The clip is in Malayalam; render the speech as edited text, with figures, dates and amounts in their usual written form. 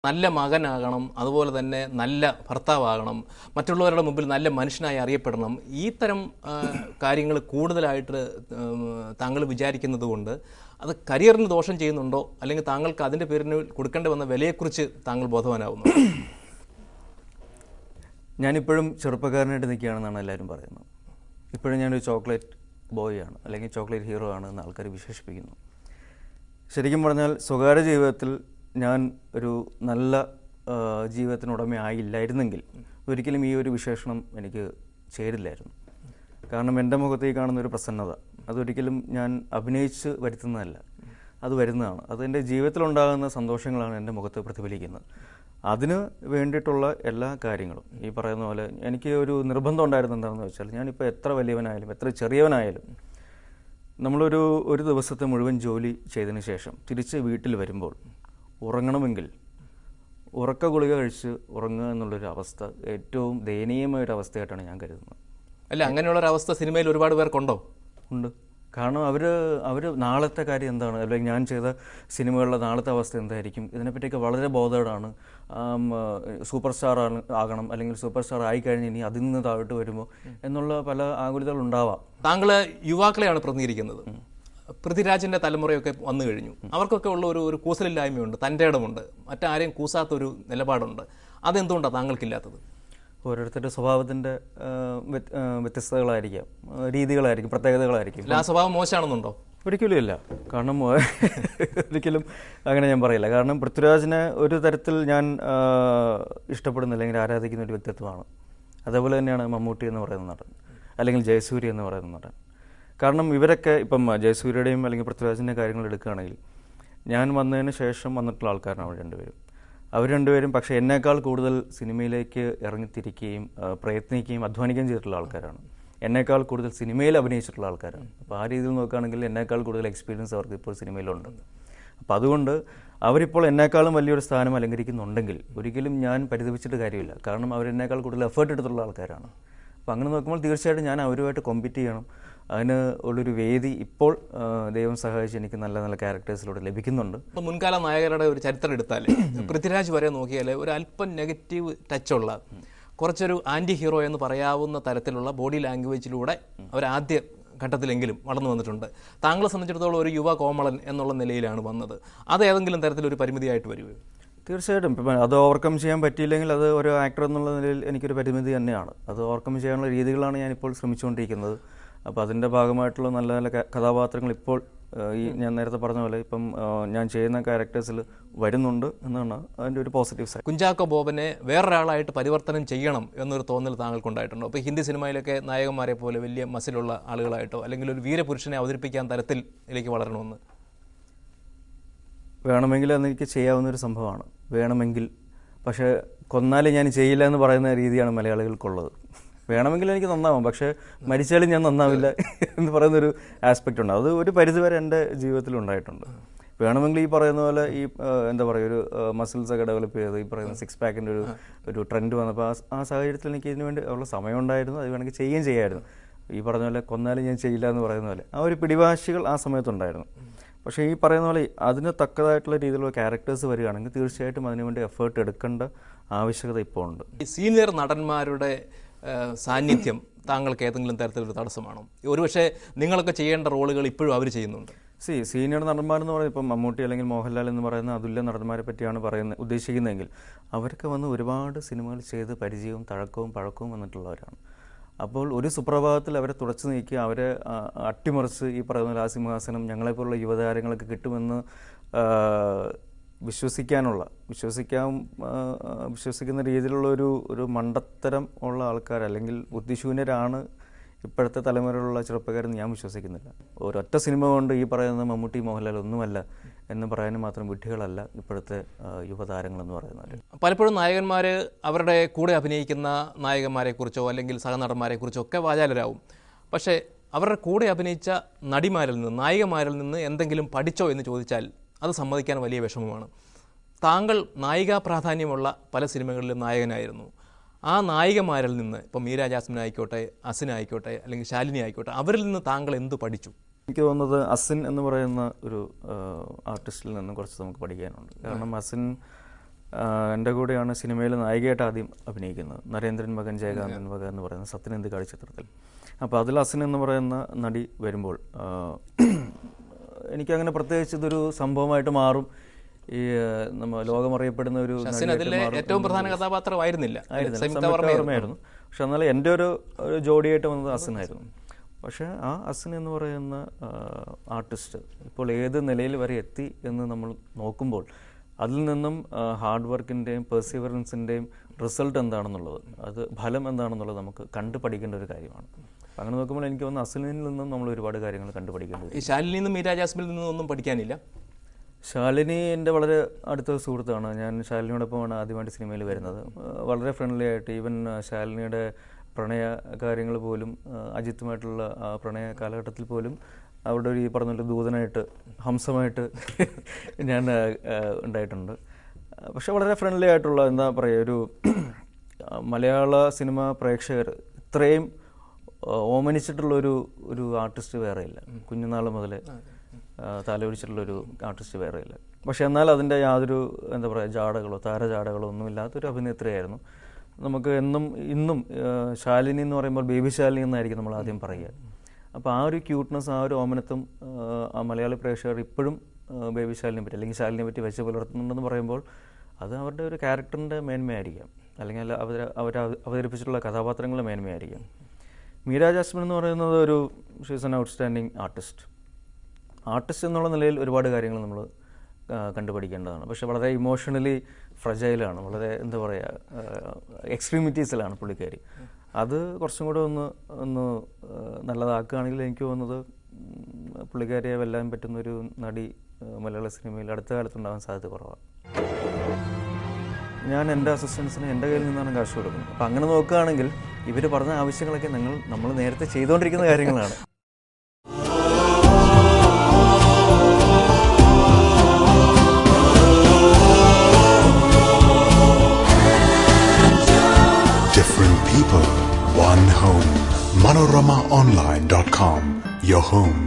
നല്ല മകനാകണം, അതുപോലെ തന്നെ നല്ല ഭർത്താവാകണം, മറ്റുള്ളവരുടെ മുമ്പിൽ നല്ല മനുഷ്യനായി അറിയപ്പെടണം. ഈ തരം കാര്യങ്ങൾ കൂടുതലായിട്ട് താങ്കൾ വിചാരിക്കുന്നത് കൊണ്ട് അത് കരിയറിന് ദോഷം ചെയ്യുന്നുണ്ടോ, അല്ലെങ്കിൽ താങ്കൾക്ക് അതിൻ്റെ പേരിന് കൊടുക്കേണ്ടി വന്ന വിലയെക്കുറിച്ച് താങ്കൾ ബോധവാനാവുന്നു? ഞാനിപ്പോഴും ചെറുപ്പക്കാരനായിട്ട് നിൽക്കുകയാണെന്നാണ് എല്ലാവരും പറയുന്നത്. ഇപ്പോഴും ഞാനൊരു ചോക്ലേറ്റ് ബോയ് ആണ്, അല്ലെങ്കിൽ ചോക്ലേറ്റ് ഹീറോ ആണ് എന്ന് ആൾക്കാർ വിശേഷിപ്പിക്കുന്നു. ശരിക്കും പറഞ്ഞാൽ സ്വകാര്യ ജീവിതത്തിൽ ഞാൻ ഒരു നല്ല ജീവിതത്തിനുടമയായില്ലായിരുന്നെങ്കിൽ ഒരിക്കലും ഈ ഒരു വിശേഷണം എനിക്ക് ചേരില്ലായിരുന്നു. കാരണം എൻ്റെ മുഖത്തേക്ക് കാണുന്നൊരു പ്രസന്നത അതൊരിക്കലും ഞാൻ അഭിനയിച്ച് വരുത്തുന്നതല്ല, അത് വരുന്നതാണ്. അത് എൻ്റെ ജീവിതത്തിലുണ്ടാകുന്ന സന്തോഷങ്ങളാണ് എൻ്റെ മുഖത്ത് പ്രതിഫലിക്കുന്നത്. അതിന് വേണ്ടിയിട്ടുള്ള എല്ലാ കാര്യങ്ങളും ഈ പറയുന്ന പോലെ എനിക്ക് ഒരു നിർബന്ധം ഉണ്ടായിരുന്നു. എന്താണെന്ന് വെച്ചാൽ ഞാനിപ്പോൾ എത്ര വലിയവനായാലും എത്ര ചെറിയവനായാലും ഒരു ദിവസത്തെ മുഴുവൻ ജോലി ചെയ്തതിന് ശേഷം തിരിച്ച് വീട്ടിൽ വരുമ്പോൾ ഉറങ്ങണമെങ്കിൽ ഉറക്ക ഗുളിക കഴിച്ച് ഉറങ്ങുക എന്നുള്ളൊരു അവസ്ഥ ഏറ്റവും ദയനീയമായൊരു അവസ്ഥയായിട്ടാണ് ഞാൻ കരുതുന്നത്. അല്ല, അങ്ങനെയുള്ളൊരവസ്ഥ സിനിമയിൽ ഒരുപാട് പേർക്കുണ്ടോ? ഉണ്ട്. കാരണം അവർ നാളത്തെ കാര്യം എന്താണ്, അല്ലെങ്കിൽ ഞാൻ ചെയ്ത സിനിമകളിലെ നാളത്തെ അവസ്ഥ എന്തായിരിക്കും, ഇതിനെപ്പറ്റിയൊക്കെ വളരെ ബോധേഡാണ്. സൂപ്പർ സ്റ്റാർ ആകണം, അല്ലെങ്കിൽ സൂപ്പർ സ്റ്റാർ ആയിക്കഴിഞ്ഞ് ഇനി അതിൽ നിന്ന് താഴോട്ട് വരുമോ എന്നുള്ള പല ആകുലതകൾ ഉണ്ടാവാം. താങ്കൾ യുവാക്കളെയാണ് പ്രതിനിധീകരിക്കുന്നത്. പൃഥ്വിരാജിൻ്റെ തലമുറയൊക്കെ വന്നു കഴിഞ്ഞു. അവർക്കൊക്കെ ഉള്ള ഒരു കൂസലില്ലായ്മയുണ്ട്, തൻ്റെ ഇടമുണ്ട്, മറ്റാരെയും കൂസാത്തൊരു നിലപാടുണ്ട്. അതെന്തുകൊണ്ടാണ് താങ്കൾക്കില്ലാത്തത്? ഓരോരുത്തരുടെ സ്വഭാവത്തിൻ്റെ വ്യത്യസ്തതകളായിരിക്കാം, രീതികളായിരിക്കും, പ്രത്യേകതകളായിരിക്കും. ആ സ്വഭാവം മോശമാണെന്നുണ്ടോ? ഒരിക്കലും ഇല്ല. കാരണം ഒരിക്കലും അങ്ങനെ ഞാൻ പറയില്ല. കാരണം പൃഥ്വിരാജിനെ ഒരു തരത്തിൽ ഞാൻ ഇഷ്ടപ്പെടുന്ന അല്ലെങ്കിൽ ആരാധിക്കുന്ന ഒരു വ്യക്തിത്വമാണ്. അതേപോലെ തന്നെയാണ് മമ്മൂട്ടി എന്ന് പറയുന്ന നടൻ, അല്ലെങ്കിൽ ജയസൂര്യ എന്ന് പറയുന്ന നടൻ. കാരണം ഇവരൊക്കെ ഇപ്പം ജയസൂര്യയുടെയും അല്ലെങ്കിൽ പൃഥ്വിരാജിൻ്റെ കാര്യങ്ങൾ എടുക്കുകയാണെങ്കിൽ ഞാൻ വന്നതിന് ശേഷം വന്നിട്ടുള്ള ആൾക്കാരാണ് അവർ രണ്ടുപേരും. പക്ഷേ എന്നേക്കാൾ കൂടുതൽ സിനിമയിലേക്ക് ഇറങ്ങിത്തിരിക്കുകയും പ്രയത്നിക്കുകയും അധ്വാനിക്കുകയും ചെയ്തിട്ടുള്ള ആൾക്കാരാണ്. എന്നേക്കാൾ കൂടുതൽ സിനിമയിൽ അഭിനയിച്ചിട്ടുള്ള ആൾക്കാരാണ്. അപ്പോൾ ആ രീതിയിൽ നോക്കുകയാണെങ്കിൽ എന്നേക്കാൾ കൂടുതൽ എക്സ്പീരിയൻസ് അവർക്ക് ഇപ്പോൾ സിനിമയിലുണ്ട്. അപ്പോൾ അതുകൊണ്ട് അവരിപ്പോൾ എന്നേക്കാളും വലിയൊരു സ്ഥാനം അലങ്കരിക്കുന്നുണ്ടെങ്കിൽ ഒരിക്കലും ഞാൻ പരിതപിച്ചിട്ട് കാര്യമില്ല. കാരണം അവരെന്നേക്കാൾ കൂടുതൽ എഫേർട്ട് എടുത്തിട്ടുള്ള ആൾക്കാരാണ്. അപ്പോൾ അങ്ങനെ നോക്കുമ്പോൾ തീർച്ചയായിട്ടും ഞാൻ അവരുമായിട്ട് കോമ്പീറ്റ് ചെയ്യണം. അതിന് ഉള്ളൊരു വേദി ഇപ്പോൾ ദൈവം സഹായിച്ച് എനിക്ക് നല്ല നല്ല ക്യാരക്ടേഴ്സിലൂടെ ലഭിക്കുന്നുണ്ട്. ഇപ്പോൾ മുൻകാല നായകരുടെ ഒരു ചരിത്രം എടുത്താൽ പൃഥ്വിരാജ് വരെ നോക്കിയാൽ ഒരു അല്പം നെഗറ്റീവ് ടച്ചുള്ള, കുറച്ചൊരു ആൻറ്റി ഹീറോ എന്ന് പറയാവുന്ന തരത്തിലുള്ള ബോഡി ലാംഗ്വേജിലൂടെ അവർ ആദ്യ ഘട്ടത്തിലെങ്കിലും വളർന്നു വന്നിട്ടുണ്ട്. താങ്കളെ സംബന്ധിച്ചിടത്തോളം ഒരു യുവ കോമളൻ എന്നുള്ള നിലയിലാണ് വന്നത്. അത് ഏതെങ്കിലും തരത്തിലൊരു പരിമിതിയായിട്ട് വരുമോ? തീർച്ചയായിട്ടും. ഇപ്പം അത് ഓവർകം ചെയ്യാൻ പറ്റിയില്ലെങ്കിൽ അത് ഒരു ആക്ടർ എന്നുള്ള നിലയിൽ എനിക്കൊരു പരിമിതി തന്നെയാണ്. അത് ഓവർകം ചെയ്യാനുള്ള രീതികളാണ് ഞാനിപ്പോൾ ശ്രമിച്ചുകൊണ്ടിരിക്കുന്നത്. അപ്പോൾ അതിൻ്റെ ഭാഗമായിട്ടുള്ള നല്ല നല്ല കഥാപാത്രങ്ങൾ ഇപ്പോൾ ഈ ഞാൻ നേരത്തെ പറഞ്ഞ പോലെ ഇപ്പം ഞാൻ ചെയ്യുന്ന ക്യാരക്ടേഴ്സിൽ വരുന്നുണ്ട് എന്നാണ് അതിൻ്റെ ഒരു പോസിറ്റീവ് സൈഡ്. കുഞ്ചാക്കോ ബോബനെ വേറൊരാളായിട്ട് പരിവർത്തനം ചെയ്യണം എന്നൊരു തോന്നൽ താങ്കൾക്കുണ്ടായിട്ടുണ്ടോ? അപ്പോൾ ഹിന്ദി സിനിമയിലൊക്കെ നായകന്മാരെ പോലെ വലിയ മസിലുള്ള ആളുകളായിട്ടോ അല്ലെങ്കിൽ ഒരു വീരപുരുഷനെ അവതരിപ്പിക്കാൻ തരത്തിലേക്ക് വളരണമെന്ന് വേണമെങ്കിൽ അതെനിക്ക് ചെയ്യാവുന്നൊരു സംഭവമാണ്. വേണമെങ്കിൽ. പക്ഷേ കൊന്നാലും ഞാൻ ചെയ്യില്ല എന്ന് പറയുന്ന രീതിയാണ് മലയാളികൾക്കുള്ളത്. വേണമെങ്കിൽ എനിക്ക് നന്നാവാം, പക്ഷേ മരിച്ചാലും ഞാൻ നന്നാവില്ല എന്ന് പറയുന്നൊരു ആസ്പെക്റ്റ് ഉണ്ട്. അത് ഒരു പരിധിവരെ എൻ്റെ ജീവിതത്തിൽ ഉണ്ടായിട്ടുണ്ട്. വേണമെങ്കിൽ ഈ പറയുന്ന പോലെ ഈ എന്താ പറയുക, ഒരു മസിൽസൊക്കെ ഡെവലപ്പ് ചെയ്ത് ഈ പറയുന്ന സിക്സ് പാക്കിൻ്റെ ഒരു ട്രെൻഡ് വന്നപ്പോൾ ആ സാഹചര്യത്തിൽ എനിക്ക് ഇതിനു വേണ്ടി ഉള്ള സമയമുണ്ടായിരുന്നു. അത് വേണമെങ്കിൽ ചെയ്യുകയും ചെയ്യായിരുന്നു. ഈ പറഞ്ഞ പോലെ കൊന്നാലും ഞാൻ ചെയ്യില്ല എന്ന് പറയുന്ന പോലെ ആ ഒരു പിടിവാശികൾ ആ സമയത്തുണ്ടായിരുന്നു. പക്ഷേ ഈ പറയുന്ന പോലെ അതിന് തക്കതായിട്ടുള്ള രീതിയിലുള്ള ക്യാരക്ടേഴ്സ് വരികയാണെങ്കിൽ തീർച്ചയായിട്ടും അതിനുവേണ്ടി എഫേർട്ട് എടുക്കേണ്ട ആവശ്യകത ഇപ്പോൾ ഉണ്ട്. സീനിയർ നടന്മാരുടെ സാന്നിധ്യം താങ്കൾക്ക് ഏതെങ്കിലും തരത്തിലൊരു തടസ്സമാണോ? ഒരുപക്ഷെ നിങ്ങളൊക്കെ ചെയ്യേണ്ട റോളുകൾ ഇപ്പോഴും അവർ ചെയ്യുന്നുണ്ട്. സീനിയർ നടന്മാരെന്ന് പറയുന്നത് ഇപ്പം മമ്മൂട്ടി അല്ലെങ്കിൽ മോഹൻലാൽ എന്ന് പറയുന്ന അതുല്യ നടന്മാരെ പറ്റിയാണ് ഉദ്ദേശിക്കുന്നതെങ്കിൽ അവർക്ക് വന്ന് ഒരുപാട് സിനിമകൾ ചെയ്ത് പരിചയവും തഴക്കവും പഴക്കവും വന്നിട്ടുള്ളവരാണ്. അപ്പോൾ ഒരു സുപ്രഭാതത്തിൽ അവരെ തുടച്ചു നീക്കി അവരെ അട്ടിമറിച്ച് ഈ പറയുന്ന ആ സിംഹാസനം ഞങ്ങളെപ്പോലുള്ള യുവതാരങ്ങൾക്ക് കിട്ടുമെന്ന് വിശ്വസിക്കുന്ന രീതിയിലുള്ള ഒരു മണ്ടത്തരം ഉള്ള ആൾക്കാർ അല്ലെങ്കിൽ ബുദ്ധിശൂന്യരാണ് ഇപ്പോഴത്തെ തലമുറയിലുള്ള ചെറുപ്പക്കാരെന്ന് ഞാൻ വിശ്വസിക്കുന്നില്ല. ഒരൊറ്റ സിനിമ കൊണ്ട് ഈ പറയുന്ന മമ്മൂട്ടി മോഹൻലാൽ ഒന്നുമല്ല എന്ന് പറയാനും മാത്രം വിഡ്ഢികളല്ല ഇപ്പോഴത്തെ യുവതാരങ്ങളെന്ന് പറയുന്നവർ. പലപ്പോഴും നായകന്മാർ അവരുടെ കൂടെ അഭിനയിക്കുന്ന നായകന്മാരെക്കുറിച്ചോ അല്ലെങ്കിൽ സഹനടന്മാരെക്കുറിച്ചോ ഒക്കെ വാചാലരാകും. പക്ഷേ അവരുടെ കൂടെ അഭിനയിച്ച നടിമാരിൽ നിന്ന്, നായികമാരിൽ നിന്ന് എന്തെങ്കിലും പഠിച്ചോ എന്ന് ചോദിച്ചാൽ അത് സമ്മതിക്കാൻ വലിയ വിഷമമാണ്. താങ്കൾ നായികാ പ്രാധാന്യമുള്ള പല സിനിമകളിലും നായകനായിരുന്നു. ആ നായികമാരിൽ നിന്ന്, ഇപ്പോൾ മീര ജാസ്മിൻ ആയിക്കോട്ടെ, അസിൻ ആയിക്കോട്ടെ, അല്ലെങ്കിൽ ശാലിനി ആയിക്കോട്ടെ, അവരിൽ നിന്ന് താങ്കൾ എന്ത് പഠിച്ചു? എനിക്ക് തോന്നുന്നത് അസിൻ എന്ന് പറയുന്ന ഒരു ആർട്ടിസ്റ്റിൽ നിന്നും കുറച്ച് നമുക്ക് പഠിക്കാനുണ്ട്. കാരണം അസിൻ എൻ്റെ കൂടെയാണ് സിനിമയിൽ നായികയായിട്ട് ആദ്യം അഭിനയിക്കുന്നത്. നരേന്ദ്രൻ മകൻ ജയകാന്തൻ മകൻ എന്ന് പറയുന്ന സത്യനന്ദിക്കാട് ചിത്രത്തിൽ. അപ്പോൾ അതിൽ അസിൻ എന്ന് പറയുന്ന നടി വരുമ്പോൾ എനിക്കങ്ങനെ പ്രത്യേകിച്ച് ഇതൊരു സംഭവമായിട്ട് മാറും. ഈ നമ്മൾ ലോകമറിയപ്പെടുന്ന ഒരു ഏറ്റവും പ്രധാന കഥാപാത്രമായിരുന്നില്ല, സംയുക്തവർമ്മയായിരുന്നു. പക്ഷെ എന്നാൽ എൻ്റെ ഒരു ജോഡിയായിട്ട് വന്നത് അസിനായിരുന്നു. പക്ഷേ ആ അസിൻ എന്ന് പറയുന്ന ആർട്ടിസ്റ്റ് ഇപ്പോൾ ഏത് നിലയിൽ വരെ എത്തി എന്ന് നമ്മൾ നോക്കുമ്പോൾ അതിൽ നിന്നും ഹാർഡ് വർക്കിൻ്റെയും പെർസിവറൻസിൻ്റെയും റിസൾട്ട് എന്താണെന്നുള്ളത്, അത് ഫലം എന്താണെന്നുള്ളത് നമുക്ക് കണ്ടുപഠിക്കേണ്ട ഒരു കാര്യമാണ്. അങ്ങനെ നോക്കുമ്പോൾ എനിക്ക് തോന്നുന്നു അസിനിൽ നിന്നും നമ്മൾ ഒരുപാട് കാര്യങ്ങൾ കണ്ടുപഠിക്കേണ്ടത്. ഈ ശാലിനിയിൽ നിന്നും മീരാ ജാസ്മിനിൽ നിന്നും ഒന്നും പഠിക്കാനില്ല? ശാലിനി എൻ്റെ വളരെ അടുത്ത സുഹൃത്താണ്. ഞാൻ ശാലിനിയോടൊപ്പമാണ് ആദ്യമായിട്ട് സിനിമയിൽ വരുന്നത്. വളരെ ഫ്രണ്ട്ലി ആയിട്ട്, ഈവൻ ശാലിനിയുടെ പ്രണയ കാര്യങ്ങൾ പോലും, അജിത്തുമായിട്ടുള്ള ആ പ്രണയ കാലഘട്ടത്തിൽ പോലും അവിടെ ഒരു ഈ പറഞ്ഞ ദൂതനായിട്ട്, ഹംസമായിട്ട് ഞാൻ ഉണ്ടായിട്ടുണ്ട്. പക്ഷെ വളരെ ഫ്രണ്ട്ലി ആയിട്ടുള്ള, എന്താ പറയുക, ഒരു മലയാള സിനിമ പ്രേക്ഷകർ ഇത്രയും ഓമനിച്ചിട്ടുള്ളൊരു ആർട്ടിസ്റ്റ് വേറെയില്ല. കുഞ്ഞുനാൾ മുതൽ തലൊഴിച്ചിട്ടുള്ളൊരു ആർട്ടിസ്റ്റ് വേറെയില്ല. പക്ഷെ എന്നാൽ അതിൻ്റെ യാതൊരു എന്താ പറയുക ജാടകളോ താരജാടകളോ ഒന്നുമില്ലാത്തൊരു അഭിനേത്രിയായിരുന്നു. നമുക്ക് ഇന്നും ശാലിനി എന്ന് പറയുമ്പോൾ ബേബി ശാലിനി എന്നായിരിക്കും നമ്മൾ ആദ്യം പറയുക. അപ്പോൾ ആ ഒരു ക്യൂട്ട്നെസ്, ആ ഒരു ഓമനത്വം ആ മലയാളി പ്രേക്ഷകർ ഇപ്പോഴും ബേബി ശാലിനെ പറ്റി അല്ലെങ്കിൽ ശാലിനെ പറ്റി വെച്ച് പുലർത്തുന്നുണ്ടെന്ന് പറയുമ്പോൾ അത് അവരുടെ ഒരു ക്യാരക്ടറിൻ്റെ മേന്മയായിരിക്കാം, അല്ലെങ്കിൽ അവർ അവതരിപ്പിച്ചിട്ടുള്ള കഥാപാത്രങ്ങളുടെ മേന്മയായിരിക്കാം. മീരാ ജാസ്മിൻ എന്ന് പറയുന്നത് ഷീസ് ആൻ ഔട്ട്സ്റ്റാൻഡിങ് ആർട്ടിസ്റ്റ് എന്നുള്ള നിലയിൽ ഒരുപാട് കാര്യങ്ങൾ നമ്മൾ കണ്ടുപഠിക്കേണ്ടതാണ്. പക്ഷെ വളരെ ഇമോഷണലി ഫ്രജൈലാണ്, വളരെ എന്താ പറയുക എക്സ്ട്രീമിറ്റീസിലാണ് പുള്ളിക്കാരി. അത് കുറച്ചും കൂടെ ഒന്ന് നല്ലതാക്കുകയാണെങ്കിൽ എനിക്ക് തോന്നുന്നത് പുള്ളിക്കാരിയെ വെല്ലാൻ പറ്റുന്നൊരു നടി മലയാള സിനിമയിൽ അടുത്ത കാലത്തുണ്ടാകാൻ സാധ്യത കുറവാണ്. ഞാൻ എൻ്റെ അസിസ്റ്റൻസിന് എൻ്റെ കയ്യിൽ നിന്നാണ് കാശ് കൊടുക്കുന്നത്. അപ്പം അങ്ങനെ നോക്കുകയാണെങ്കിൽ ഇവർ പറഞ്ഞ ആവശ്യങ്ങളൊക്കെ നമ്മൾ നേരത്തെ ചെയ്തുകൊണ്ടിരിക്കുന്ന കാര്യങ്ങളാണ്. Different people, one home. ManoramaOnline.com, your home